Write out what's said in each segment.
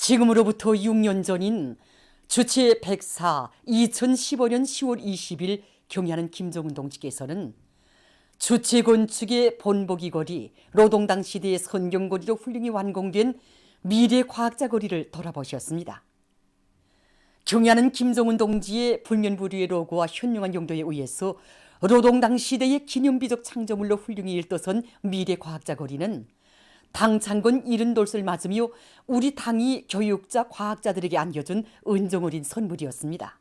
지금으로부터 6년 전인 주체 104 2015년 10월 20일 경야는 김정은 동지께서는 주체 건축의 본보기 거리 노동당 시대의 선경거리로 훌륭히 완공된 미래 과학자 거리를 돌아보셨습니다. 경야는 김정은 동지의 불면불위의 로고와 현명한 용도에 의해서 노동당 시대의 기념비적 창조물로 훌륭히 일떠선 미래 과학자 거리는 당 창건 70돌을 맞으며 우리 당이 교육자, 과학자들에게 안겨준 은정 어린 선물이었습니다.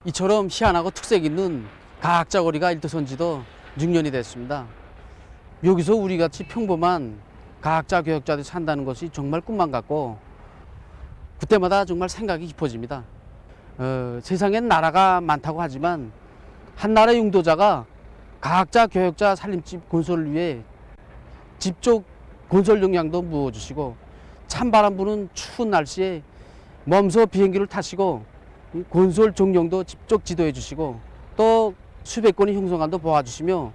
이처럼 희한하고 특색 있는 과학자 거리가 일도선 지도 6년이 됐습니다. 여기서 우리같이 평범한 과학자, 교육자들이 산다는 것이 정말 꿈만 같고 그때마다 정말 생각이 깊어집니다. 세상엔 나라가 많다고 하지만 한 나라 용도자가 과학자, 교육자, 살림집 건설을 위해 집쪽 건설 역량도 부어주시고 찬바람 부는 추운 날씨에 몸소 비행기를 타시고 건설 종령도 직접 지도해 주시고 또 수백 건의 형성안도 도와주시며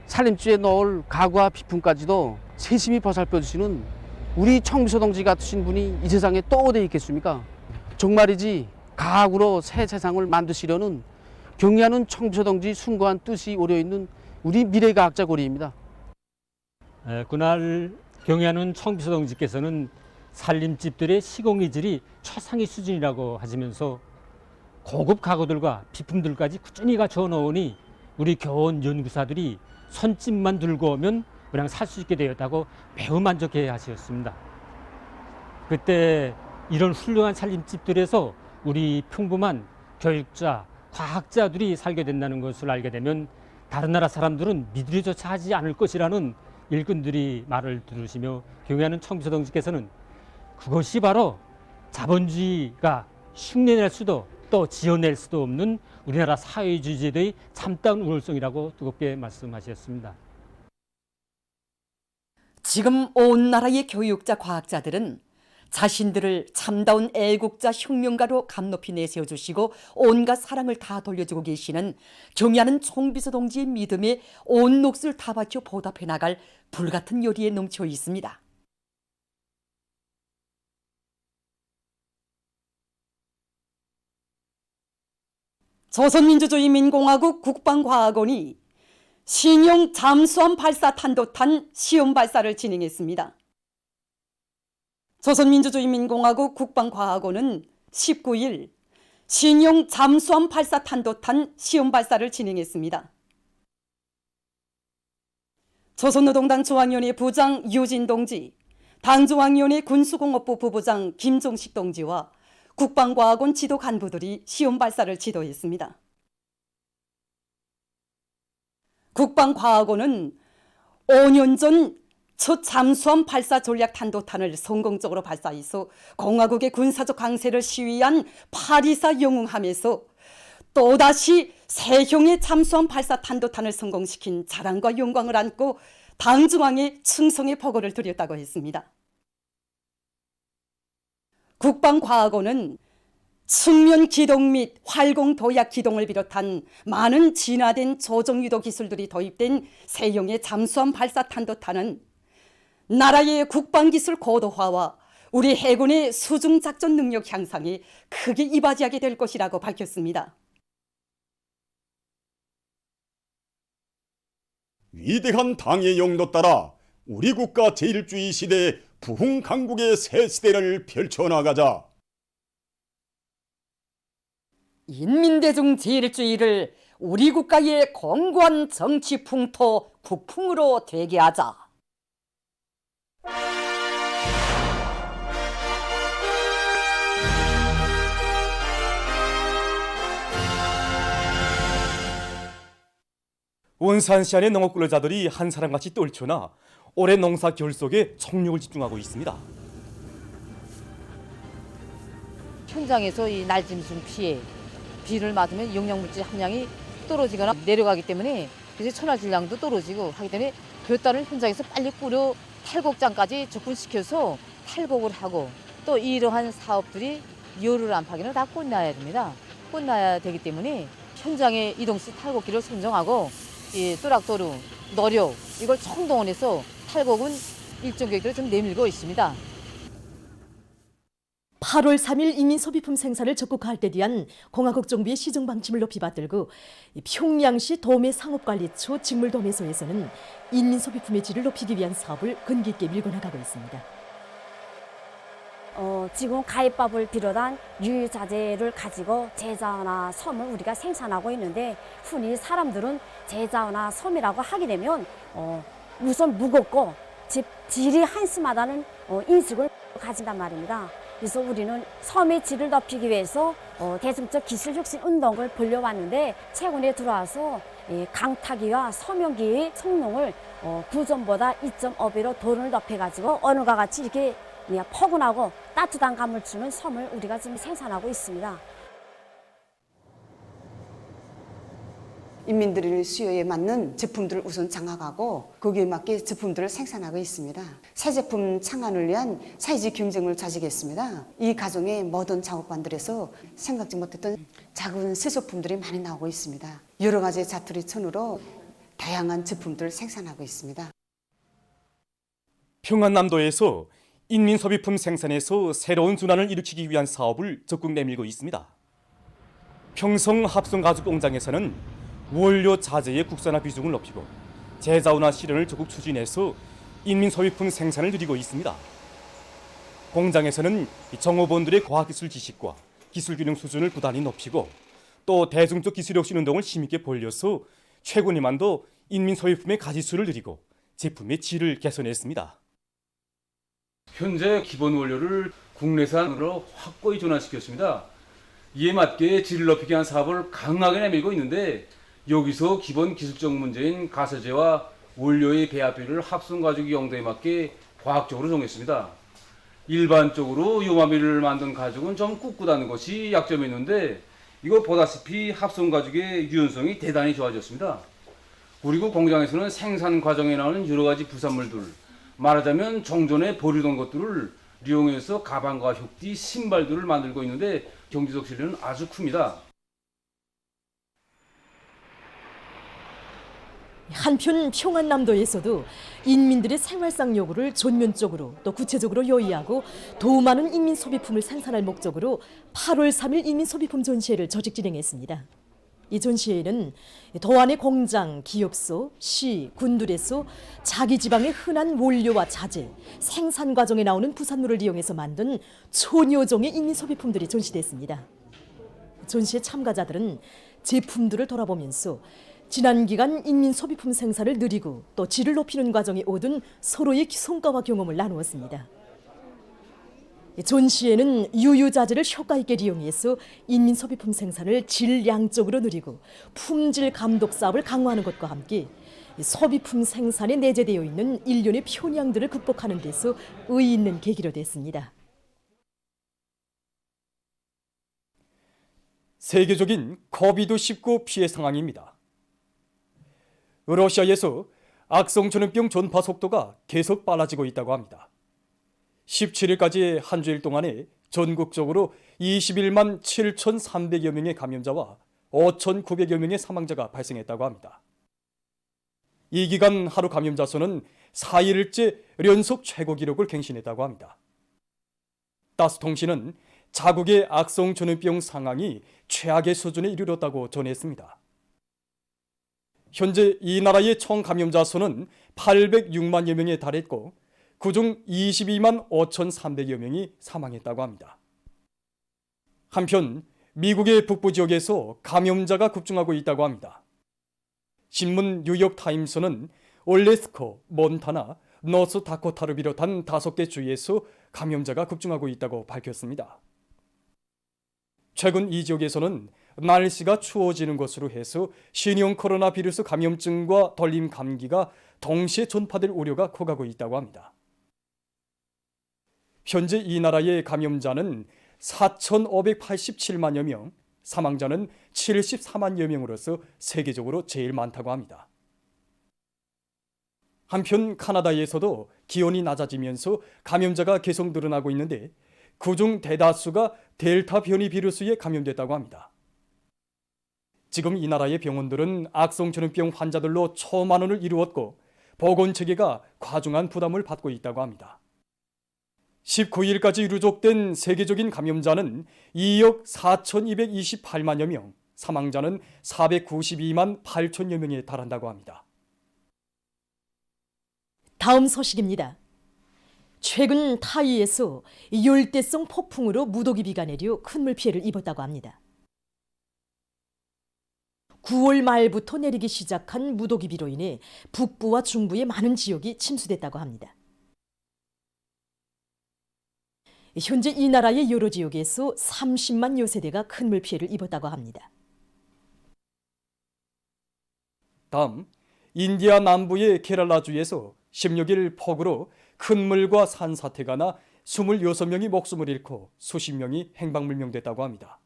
살림집에 넣을 가구와 비품까지도 세심히 보살펴 주시는 우리 청비서 동지 같으신 분이 이 세상에 또 어디 있겠습니까? 정말이지 과학으로 새 세상을 만드시려는 경야는 청비서 동지 숭고한 뜻이 오려있는 우리 미래과학자 고리입니다. 그날 경야는 청비서 동지께서는 살림집들의 시공의질이 최상위 수준이라고 하시면서 고급 가구들과 비품들까지 꾸준히 갖춰 놓으니 우리 교원 연구사들이 손짓만 들고 오면 그냥 살 수 있게 되었다고 매우 만족해 하셨습니다. 그때 이런 훌륭한 살림집들에서 우리 평범한 교육자, 과학자들이 살게 된다는 것을 알게 되면 다른 나라 사람들은 믿으려조차 하지 않을 것이라는 일꾼들이 말을 들으시며 경야는 청비서 동지께서는 그것이 바로 자본주의가 흉내낼 수도 또 지어낼 수도 없는 우리나라 사회주의 제도의 참다운 우월성이라고 뜨겁게 말씀하셨습니다. 지금 온 나라의 교육자, 과학자들은 자신들을 참다운 애국자, 혁명가로 감높이 내세워주시고 온갖 사랑을 다 돌려주고 계시는 경야는 청비서 동지의 믿음에 온 몫을 다 바쳐 보답해 나갈 불같은 열의에 넘쳐 있습니다. 조선민주주의인민공화국 국방과학원이 신형 잠수함 발사 탄도탄 시험 발사를 진행했습니다. 조선민주주의인민공화국 국방과학원은 19일 신형 잠수함 발사 탄도탄 시험 발사를 진행했습니다. 조선노동당 중앙위원회 부장 유진 동지, 당중앙위원회 군수공업부 부부장 김종식 동지와 국방과학원 지도 간부들이 시험 발사를 지도했습니다. 국방과학원은 5년 전 첫 잠수함 발사 전략 탄도탄을 성공적으로 발사해서 공화국의 군사적 강세를 시위한 8.24 영웅함에서 또다시 세형의 잠수함 발사 탄도탄을 성공시킨 자랑과 영광을 안고 당중앙에 충성의 보고를 드렸다고 했습니다. 국방과학원은 측면 기동 및 활공 도약 기동을 비롯한 많은 진화된 조종 유도 기술들이 도입된 세형의 잠수함 발사 탄도탄은 나라의 국방기술 고도화와 우리 해군의 수중 작전 능력 향상에 크게 이바지하게 될 것이라고 밝혔습니다. 위대한 당의 용도 따라 우리 국가 제1주의 시대에 부흥 강국의 새 시대를 펼쳐나가자. 인민대중 제1주의를 우리 국가의 공고한 정치 풍토 국풍으로 되게 하자. 원산시 안의 농업 근로자들이 한 사람같이 떨쳐나 올해 농사 결속에 총력을 집중하고 있습니다. 현장에서 이 날짐승 피해, 비를 맞으면 영양물질 함량이 떨어지거나 내려가기 때문에 그래서 천할 질량도 떨어지고 하기 때문에 볕달을 현장에서 빨리 뿌려 탈곡장까지 접근시켜서 탈곡을 하고 또 이러한 사업들이 열흘 안팎에는 다 끝나야 됩니다. 끝나야 되기 때문에 현장의 이동식 탈곡기를 선정하고 이 또락도루, 너려 이걸 총동원해서 탈곡은 일종 계획들을 좀 내밀고 있습니다. 8월 3일 인민소비품 생산을 적극화할 때 대한 공화국 정부의 시정 방침을 높이 받들고 평양시 도매상업관리처 직물도매소에서는 인민소비품의 질을 높이기 위한 사업을 근기 있게 밀고 나가고 있습니다. 지금 가입밥을 비롯한 유유자재를 가지고 제자나 섬을 우리가 생산하고 있는데, 흔히 사람들은 제자나 섬이라고 하게 되면 우선 무겁고 질이 한심하다는 인식을 가진단 말입니다. 그래서 우리는 섬의 질을 높이기 위해서 대중적 기술 혁신 운동을 벌여왔는데, 최근에 들어와서 강타기와 서명기의 성능을 구전보다 2.5배로 도를 높여가지고 오늘과 같이 이렇게 포근하고 따뜻한 감을 주는 섬을 우리가 지금 생산하고 있습니다. 인민들의 수요에 맞는 제품들을 우선 장악하고 거기에 맞게 제품들을 생산하고 있습니다. 새 제품 창안을 위한 사회적 경쟁을 자직했습니다. 이 과정에 모든 작업반들에서 생각지 못했던 작은 새 제품들이 많이 나오고 있습니다. 여러 가지 자투리 천으로 다양한 제품들을 생산하고 있습니다. 평안남도에서 인민소비품 생산에서 새로운 전환을 일으키기 위한 사업을 적극 내밀고 있습니다. 평성 합성가죽공장에서는 원료 자재의 국산화 비중을 높이고 제자원화 실현을 적극 추진해서 인민소비품 생산을 늘리고 있습니다. 공장에서는 정업원들의 과학기술 지식과 기술균형 수준을 부단히 높이고 또 대중적 기술혁신 운동을 힘있게 벌려서 최고니만도 인민소비품의 가짓수를 늘리고 제품의 질을 개선했습니다. 현재 기본 원료를 국내산으로 확고히 전환시켰습니다. 이에 맞게 질을 높이기 위한 사업을 강하게 내밀고 있는데, 여기서 기본 기술적 문제인 가설재와 원료의 배합비를 합성가죽 용도에 맞게 과학적으로 정했습니다. 일반적으로 요마미를 만든 가죽은 좀 꿋꿋하는 것이 약점이 있는데, 이거 보다시피 합성가죽의 유연성이 대단히 좋아졌습니다. 그리고 공장에서는 생산 과정에 나오는 여러 가지 부산물들, 말하자면 종전에 버리던 것들을 이용해서 가방과 혁띠, 신발들을 만들고 있는데 경제적 실력은 아주 큽니다. 한편 평안남도에서도 인민들의 생활상 요구를 전면적으로 또 구체적으로 요의하고 더 많은 인민 소비품을 생산할 목적으로 8월 3일 인민 소비품 전시회를 조직 진행했습니다. 이 전시회에는 도안의 공장, 기업소, 시, 군들에서 자기 지방의 흔한 원료와 자재, 생산 과정에 나오는 부산물을 이용해서 만든 천여 종의 인민 소비품들이 전시됐습니다. 전시회 참가자들은 제품들을 돌아보면서 지난 기간 인민 소비품 생산을 늘리고 또 질을 높이는 과정에 얻은 서로의 성과와 경험을 나누었습니다. 전시회는 유유자재를 효과 있게 이용해서 인민 소비품 생산을 질량적으로 늘리고 품질 감독 사업을 강화하는 것과 함께 소비품 생산에 내재되어 있는 일련의 편향들을 극복하는 데서 의의 있는 계기로 됐습니다. 세계적인 코비드-19 피해 상황입니다. 러시아에서 악성 전염병 전파 속도가 계속 빨라지고 있다고 합니다. 17일까지 한 주일 동안에 전국적으로 21만 7,300여 명의 감염자와 5,900여 명의 사망자가 발생했다고 합니다. 이 기간 하루 감염자 수는 4일째 연속 최고 기록을 갱신했다고 합니다. 따스통신은 자국의 악성 전염병 상황이 최악의 수준에 이르렀다고 전했습니다. 현재 이 나라의 총 감염자 수는 806만여 명에 달했고 그중 22만 5,300여 명이 사망했다고 합니다. 한편 미국의 북부 지역에서 감염자가 급증하고 있다고 합니다. 신문 뉴욕타임스는 올래스카, 몬타나, 노스다코타를 비롯한 5개 주에서 감염자가 급증하고 있다고 밝혔습니다. 최근 이 지역에서는 날씨가 추워지는 것으로 해서 신형 코로나 바이러스 감염증과 돌림 감기가 동시에 전파될 우려가 커가고 있다고 합니다. 현재 이 나라의 감염자는 4,587만여 명, 사망자는 74만여 명으로서 세계적으로 제일 많다고 합니다. 한편 카나다에서도 기온이 낮아지면서 감염자가 계속 늘어나고 있는데 그중 대다수가 델타 변이 비루스에 감염됐다고 합니다. 지금 이 나라의 병원들은 악성 전염병 환자들로 초만원을 이루었고 보건체계가 과중한 부담을 받고 있다고 합니다. 19일까지 누적된 세계적인 감염자는 2억 4,228만여 명, 사망자는 492만 8천여 명에 달한다고 합니다. 다음 소식입니다. 최근 타이에서 열대성 폭풍으로 무더기비가 내려 큰물 피해를 입었다고 합니다. 9월 말부터 내리기 시작한 무더기비로 인해 북부와 중부의 많은 지역이 침수됐다고 합니다. 현재 이 나라의 여러 지역에서 30만여 세대가 큰물 피해를 입었다고 합니다. 다음, 인디아 남부의 케랄라주에서 16일 폭우로 큰 물과 산사태가 나 26명이 목숨을 잃고 수십 명이 행방불명됐다고 합니다.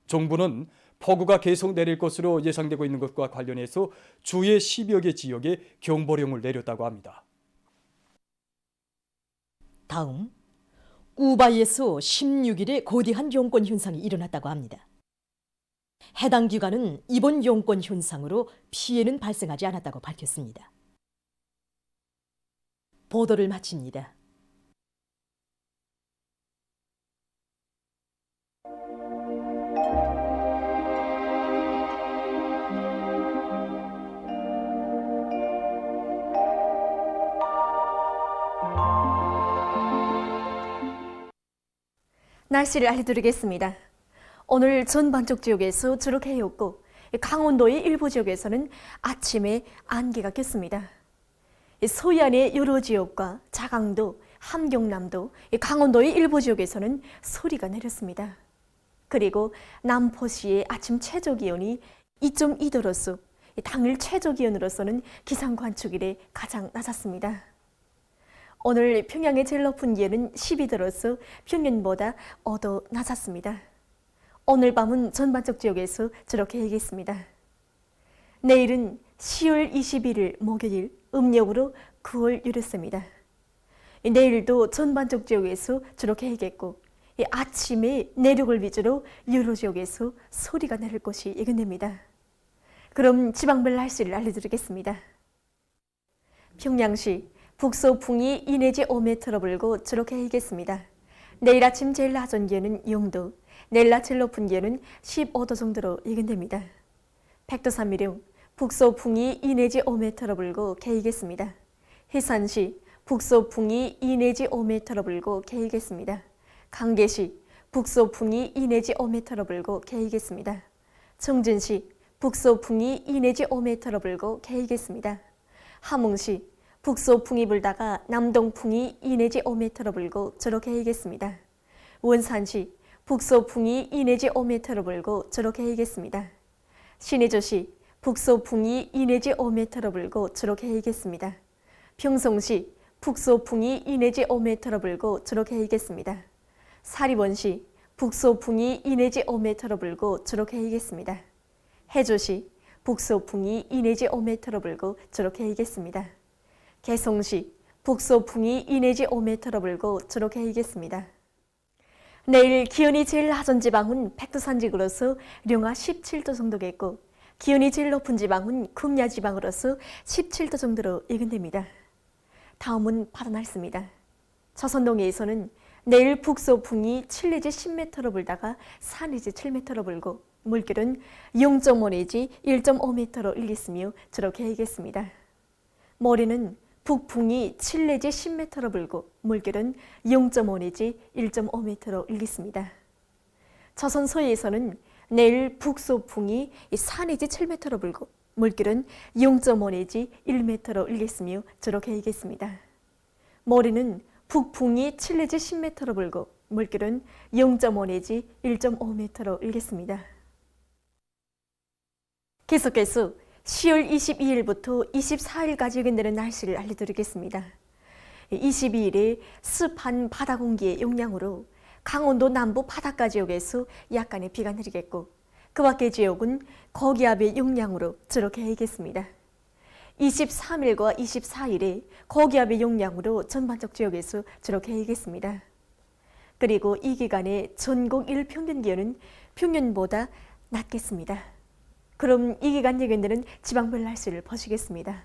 정부는 폭우가 계속 내릴 것으로 예상되고 있는 것과 관련해서 주의 10여 개 지역에 경보령을 내렸다고 합니다. 다음, 쿠바에서 16일에 거대한 용권 현상이 일어났다고 합니다. 해당 기관은 이번 용권 현상으로 피해는 발생하지 않았다고 밝혔습니다. 보도를 마칩니다. 날씨를 알려드리겠습니다. 오늘 전반적 지역에서 주로 해였고 강원도의 일부 지역에서는 아침에 안개가 꼈습니다. 서해안의 여러 지역과 자강도, 함경남도, 강원도의 일부 지역에서는 소리가 내렸습니다. 그리고 남포시의 아침 최저기온이 2.2도로서 당일 최저기온으로서는 기상관측일에 가장 낮았습니다. 오늘 평양의 제일 높은 기온은 12도로서 평년보다 5도 낮았습니다. 오늘 밤은 전반적 지역에서 저렇게 얘기했습니다. 내일은 10월 21일 목요일 음력으로 9월 유랬습니다. 내일도 전반적 지역에서 저렇게 얘기했고 아침에 내륙을 위주로 여러 지역에서 소리가 내릴 것이 예견됩니다. 그럼 지방별 날씨를 알려드리겠습니다. 평양시 북서풍이 2 내지 5m로 불고 저렇게 일겠습니다. 내일 아침 제일 낮은 기온은 0도, 내일 낮 제일 높은 기온은 15도 정도로 예견됩니다. 백두산미령 북서풍이 2 내지 5m로 불고 개이겠습니다. 해산시 북서풍이 2 내지 5m로 불고 개이겠습니다. 강계시 북서풍이 2 내지 5m로 불고 개이겠습니다. 청진시 북서풍이 2 내지 5m로 불고 개이겠습니다. 함흥시 북서풍이 불다가 남동풍이 2 내지 5m로 불고 저렇게 일겠습니다. 원산시 북서풍이 2 내지 5m로 불고 저렇게 일겠습니다. 신의주시 북서풍이 2 내지 5m로 불고 저렇게 일겠습니다. 평성시 북서풍이 2 내지 5m로 불고 저렇게 일겠습니다. 사리원시 북서풍이 2 내지 5m로 불고 저렇게 일겠습니다. 해주시 북서풍이 2 내지 5m로 불고 저렇게 일겠습니다. 개성시 북서풍이 2 내지 5m로 불고 저렇게 일겠습니다. 내일 기온이 제일 낮은 지방은 백두산지구로서 령화 17도 정도겠고 기온이 제일 높은 지방은 금야 지방으로서 17도 정도로 예견됩니다. 다음은 바다 날씨입니다. 조선동해에서는 내일 북서풍이 7 내지 10m로 불다가 4 내지 7m로 불고 물결은 0.5 내지 1.5m로 일겠으며 저렇게 일겠습니다. 모레는 북풍이 7 내지 10m로 불고 물결은 0.5 내지 1.5m로 일겠습니다. 조선 서해에서는 내일 북서풍이 4 내지 7m로 불고 물결은 0.5 내지 1m로 일겠으며 저렇게 일겠습니다. 모레는 북풍이 7 내지 10m로 불고 물결은 0.5 내지 1.5m로 일겠습니다. 계속해서 10월 22일부터 24일까지 예견되는 날씨를 알려드리겠습니다. 22일에 습한 바다 공기의 영향으로 강원도 남부 바닷가 지역에서 약간의 비가 내리겠고 그 밖의 지역은 고기압의 영향으로 저렇게 일겠습니다. 23일과 24일에 고기압의 영향으로 전반적 지역에서 저렇게 일겠습니다. 그리고 이 기간에 전국 일평균 기온은 평년보다 낮겠습니다. 그럼 이 기간 예견되는 지방별 날씨를 보시겠습니다.